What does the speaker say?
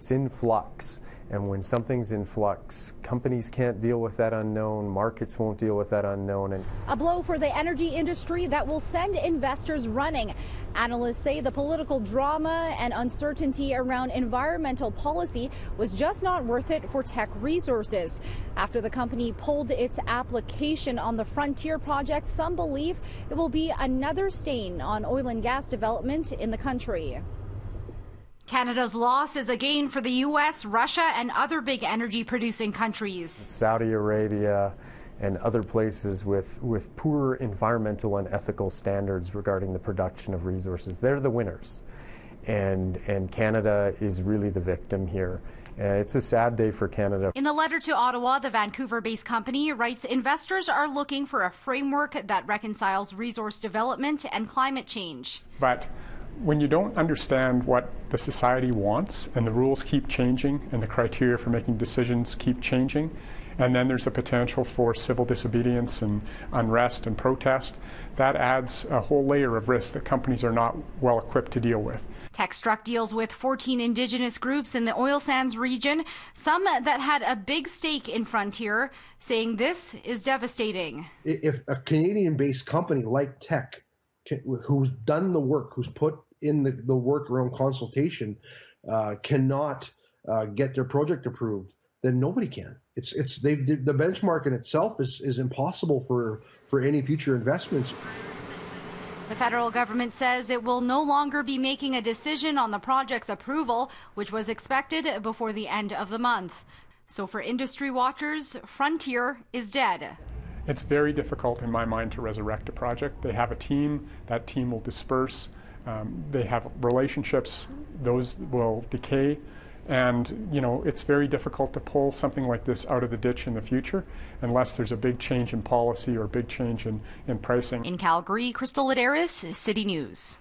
It's in flux, and when something's in flux, companies can't deal with that unknown, markets won't deal with that unknown. And a blow for the energy industry that will send investors running. Analysts say the political drama and uncertainty around environmental policy was just not worth it for Teck Resources. After the company pulled its application on the Frontier project, some believe it will be another stain on oil and gas development in the country. Canada's loss is a gain for the U.S., Russia, and other big energy-producing countries. Saudi Arabia and other places with poor environmental and ethical standards regarding the production of resources. They're the winners. And Canada is really the victim here. It's a sad day for Canada. In the letter to Ottawa, the Vancouver-based company writes investors are looking for a framework that reconciles resource development and climate change. But when you don't understand what the society wants, and the rules keep changing, and the criteria for making decisions keep changing, and then there's a potential for civil disobedience and unrest and protest, that adds a whole layer of risk that companies are not well equipped to deal with. Teck struck deals with 14 Indigenous groups in the oil sands region, some that had a big stake in Frontier, saying this is devastating. If a Canadian-based company like Teck, who's done the work, who's put in the work around consultation, cannot get their project approved, then nobody can. The benchmark in itself is impossible for any future investments. The federal government says it will no longer be making a decision on the project's approval, which was expected before the end of the month. So for industry watchers, Frontier is dead. It's very difficult in my mind to resurrect a project. They have a team, that team will disperse. They have relationships, those will decay. And, it's very difficult to pull something like this out of the ditch in the future unless there's a big change in policy or a big change in pricing. In Calgary, Laderas, City News.